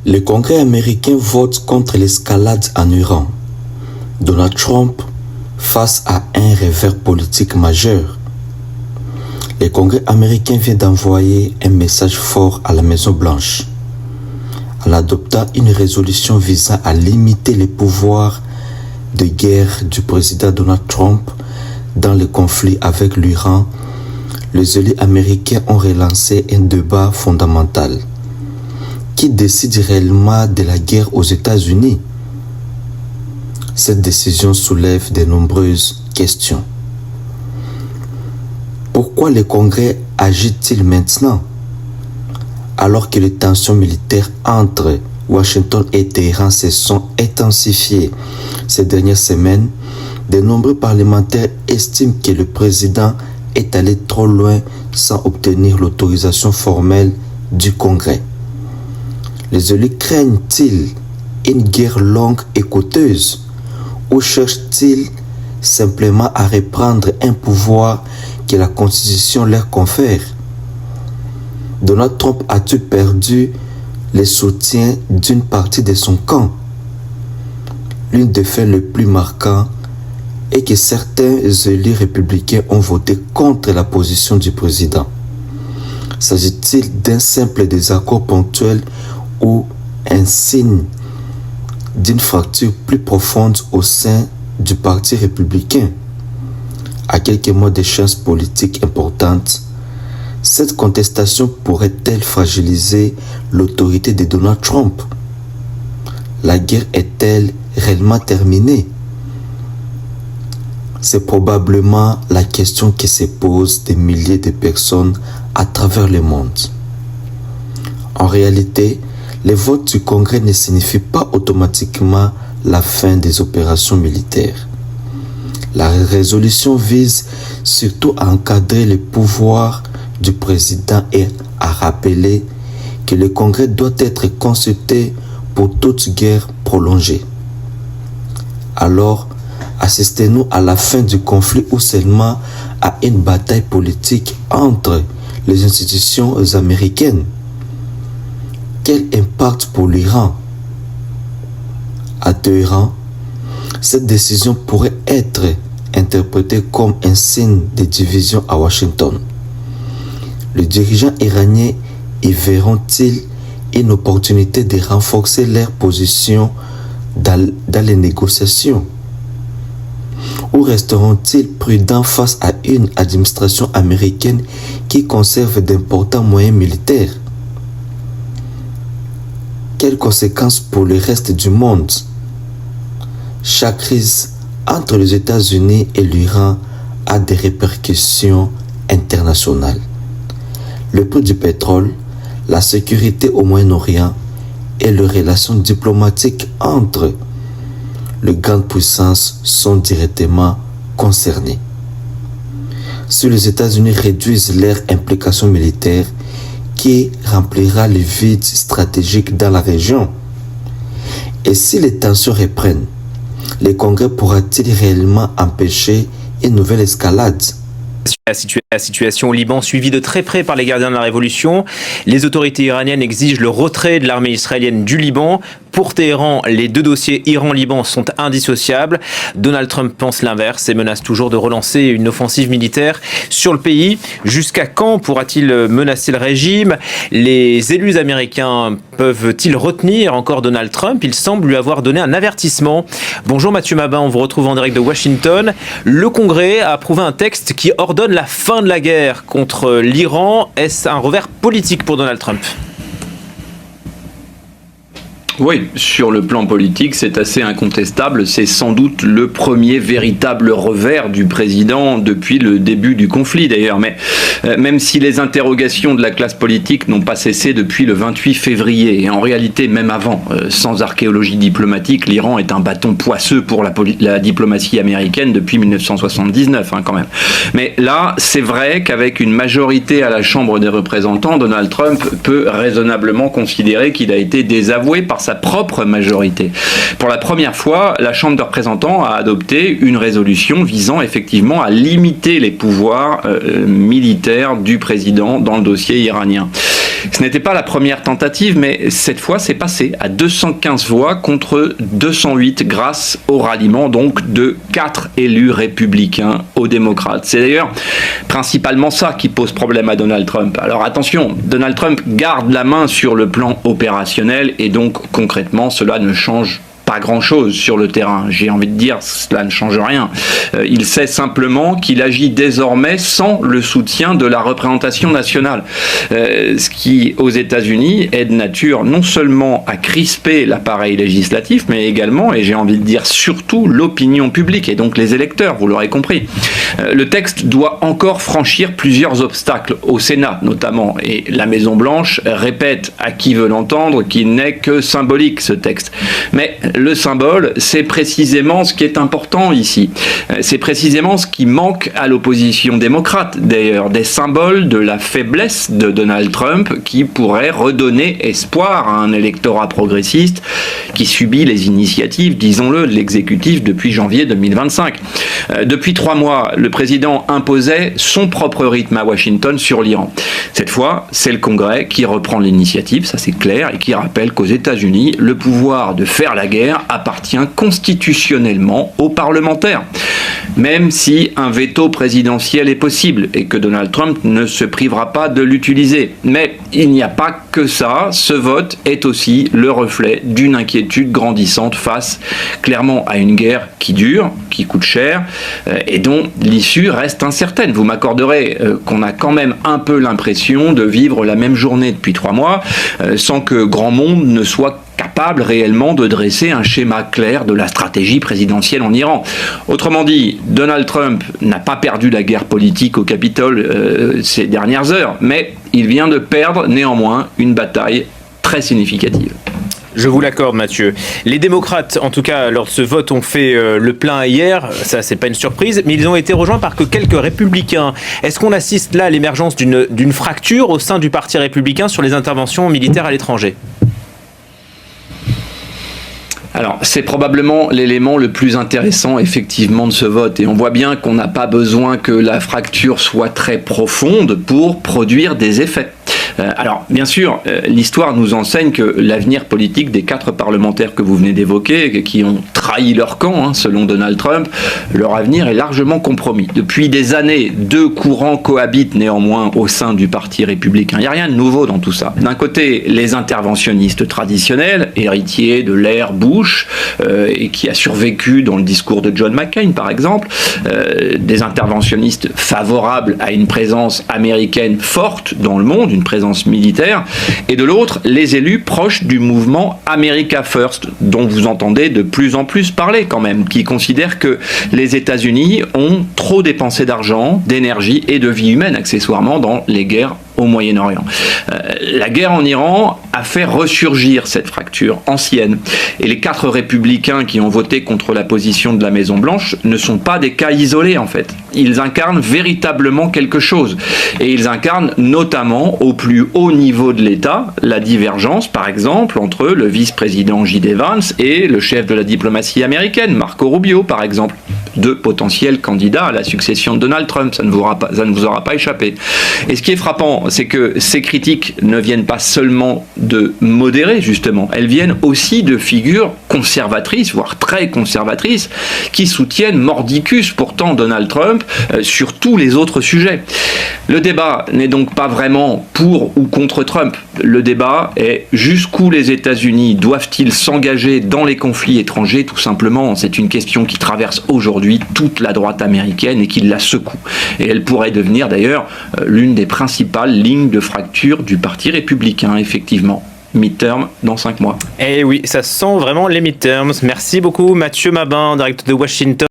Le Congrès américain vote contre l'escalade en Iran. Donald Trump face à un revers politique majeur. Le Congrès américain vient d'envoyer un message fort à la Maison-Blanche en adoptant une résolution visant à limiter les pouvoirs de guerre du président Donald Trump dans le conflit avec l'Iran. Les élus américains ont relancé un débat fondamental. Qui décide réellement de la guerre aux États-Unis? Cette décision soulève de nombreuses questions. Pourquoi le Congrès agit-il maintenant, alors que les tensions militaires entre Washington et Téhéran se sont intensifiées ces dernières semaines? De nombreux parlementaires estiment que le président est allé trop loin sans obtenir l'autorisation formelle du Congrès. Les élus craignent-ils une guerre longue et coûteuse ou cherchent-ils simplement à reprendre un pouvoir que la Constitution leur confère? Donald Trump a-t-il perdu le soutien d'une partie de son camp? L'un des faits les plus marquants est que certains élus républicains ont voté contre la position du président. S'agit-il d'un simple désaccord ponctuel ou un signe d'une fracture plus profonde au sein du Parti républicain? À quelques mois d'échéances politiques importantes, cette contestation pourrait-elle fragiliser l'autorité de Donald Trump? La guerre est-elle réellement terminée? C'est probablement la question qui se pose des milliers de personnes à travers le monde. En réalité, le vote du Congrès ne signifie pas automatiquement la fin des opérations militaires. La résolution vise surtout à encadrer les pouvoirs du président et à rappeler que le Congrès doit être consulté pour toute guerre prolongée. Alors, assistez-nous à la fin du conflit ou seulement à une bataille politique entre les institutions américaines? Quel impact pour l'Iran? À Téhéran, cette décision pourrait être interprétée comme un signe de division à Washington. Les dirigeants iraniens y verront-ils une opportunité de renforcer leur position dans les négociations? Ou resteront-ils prudents face à une administration américaine qui conserve d'importants moyens militaires? Quelles conséquences pour le reste du monde? Chaque crise entre les États-Unis et l'Iran a des répercussions internationales. Le prix du pétrole, la sécurité au Moyen-Orient et les relations diplomatiques entre les grandes puissances sont directement concernées. Si les États-Unis réduisent leur implication militaire, qui remplira le vide stratégique dans la région? Et si les tensions reprennent, le Congrès pourra-t-il réellement empêcher une nouvelle escalade? La situation au Liban suivie de très près par les gardiens de la révolution. Les autorités iraniennes exigent le retrait de l'armée israélienne du Liban. Pour Téhéran, les deux dossiers Iran-Liban sont indissociables. Donald Trump pense l'inverse et menace toujours de relancer une offensive militaire sur le pays. Jusqu'à quand pourra-t-il menacer le régime? Les élus américains peuvent-ils retenir encore Donald Trump? Il semble lui avoir donné un avertissement. Bonjour Mathieu Mabin, on vous retrouve en direct de Washington. Le Congrès a approuvé un texte qui ordonne la fin de la guerre contre l'Iran. Est-ce un revers politique pour Donald Trump? Oui, sur le plan politique, c'est assez incontestable. C'est sans doute le premier véritable revers du président depuis le début du conflit, d'ailleurs. Mais même si les interrogations de la classe politique n'ont pas cessé depuis le 28 février, et en réalité même avant, sans archéologie diplomatique, l'Iran est un bâton poisseux pour la diplomatie américaine depuis 1979, quand même. Mais là, c'est vrai qu'avec une majorité à la Chambre des représentants, Donald Trump peut raisonnablement considérer qu'il a été désavoué par sa propre majorité. Pour la première fois, la Chambre des représentants a adopté une résolution visant effectivement à limiter les pouvoirs militaires du président dans le dossier iranien. Ce n'était pas la première tentative, mais cette fois, c'est passé à 215 voix contre 208 grâce au ralliement donc de 4 élus républicains aux démocrates. C'est d'ailleurs principalement ça qui pose problème à Donald Trump. Alors attention, Donald Trump garde la main sur le plan opérationnel et donc concrètement, cela ne change pas grand-chose sur le terrain. J'ai envie de dire, cela ne change rien. Il sait simplement qu'il agit désormais sans le soutien de la représentation nationale. Ce qui, aux États-Unis, est de nature non seulement à crisper l'appareil législatif, mais également, et j'ai envie de dire surtout, l'opinion publique, et donc les électeurs, vous l'aurez compris. Le texte doit encore franchir plusieurs obstacles, au Sénat notamment, et la Maison-Blanche répète à qui veut l'entendre qu'il n'est que symbolique, ce texte. Mais le symbole, c'est précisément ce qui est important ici. C'est précisément ce qui manque à l'opposition démocrate, d'ailleurs, des symboles de la faiblesse de Donald Trump qui pourraient redonner espoir à un électorat progressiste qui subit les initiatives, disons-le, de l'exécutif depuis janvier 2025. Depuis 3 mois, le président imposait son propre rythme à Washington sur l'Iran. Cette fois, c'est le Congrès qui reprend l'initiative, ça c'est clair, et qui rappelle qu'aux États-Unis, le pouvoir de faire la guerre appartient constitutionnellement aux parlementaires. Même si un veto présidentiel est possible et que Donald Trump ne se privera pas de l'utiliser. Mais il n'y a pas que ça, ce vote est aussi le reflet d'une inquiétude grandissante face clairement à une guerre qui dure, qui coûte cher et dont l'issue reste incertaine. Vous m'accorderez qu'on a quand même un peu l'impression de vivre la même journée depuis 3 mois sans que grand monde ne soit capable réellement de dresser un schéma clair de la stratégie présidentielle en Iran. Autrement dit, Donald Trump n'a pas perdu la guerre politique au Capitole ces dernières heures, mais il vient de perdre néanmoins une bataille très significative. Je vous l'accorde, Mathieu. Les démocrates, en tout cas, lors de ce vote, ont fait le plein hier. Ça, c'est pas une surprise, mais ils ont été rejoints par que quelques républicains. Est-ce qu'on assiste là à l'émergence d'une fracture au sein du parti républicain sur les interventions militaires à l'étranger ? Alors, c'est probablement l'élément le plus intéressant, effectivement, de ce vote. Et on voit bien qu'on n'a pas besoin que la fracture soit très profonde pour produire des effets. Alors, bien sûr, l'histoire nous enseigne que l'avenir politique des 4 parlementaires que vous venez d'évoquer, qui ont trahi leur camp, selon Donald Trump, leur avenir est largement compromis. Depuis des années, 2 courants cohabitent néanmoins au sein du Parti républicain. Il n'y a rien de nouveau dans tout ça. D'un côté, les interventionnistes traditionnels, héritiers de l'ère Bush, et qui a survécu dans le discours de John McCain, par exemple, des interventionnistes favorables à une présence américaine forte dans le monde, une présence militaire, et de l'autre, les élus proches du mouvement America First, dont vous entendez de plus en plus parler quand même, qui considèrent que les États-Unis ont trop dépensé d'argent, d'énergie et de vie humaine, accessoirement, dans les guerres au Moyen-Orient. La guerre en Iran a fait ressurgir cette fracture ancienne. Et les 4 républicains qui ont voté contre la position de la Maison-Blanche ne sont pas des cas isolés, en fait. Ils incarnent véritablement quelque chose. Et ils incarnent notamment, au plus haut niveau de l'État, la divergence, par exemple, entre le vice-président J.D. Vance et le chef de la diplomatie américaine, Marco Rubio, par exemple. 2 potentiels candidats à la succession de Donald Trump. Ça ne vous aura pas échappé. Et ce qui est frappant, c'est que ces critiques ne viennent pas seulement de modérés, justement. Elles viennent aussi de figures conservatrices, voire très conservatrices, qui soutiennent mordicus pourtant Donald Trump sur tous les autres sujets. Le débat n'est donc pas vraiment pour ou contre Trump. Le débat est jusqu'où les États-Unis doivent-ils s'engager dans les conflits étrangers, tout simplement. C'est une question qui traverse aujourd'hui toute la droite américaine et qui la secoue. Et elle pourrait devenir d'ailleurs l'une des principales lignes de fracture du Parti républicain, effectivement. Midterm dans 5 mois. Eh oui, ça sent vraiment les midterms. Merci beaucoup Mathieu Mabin, direct de Washington.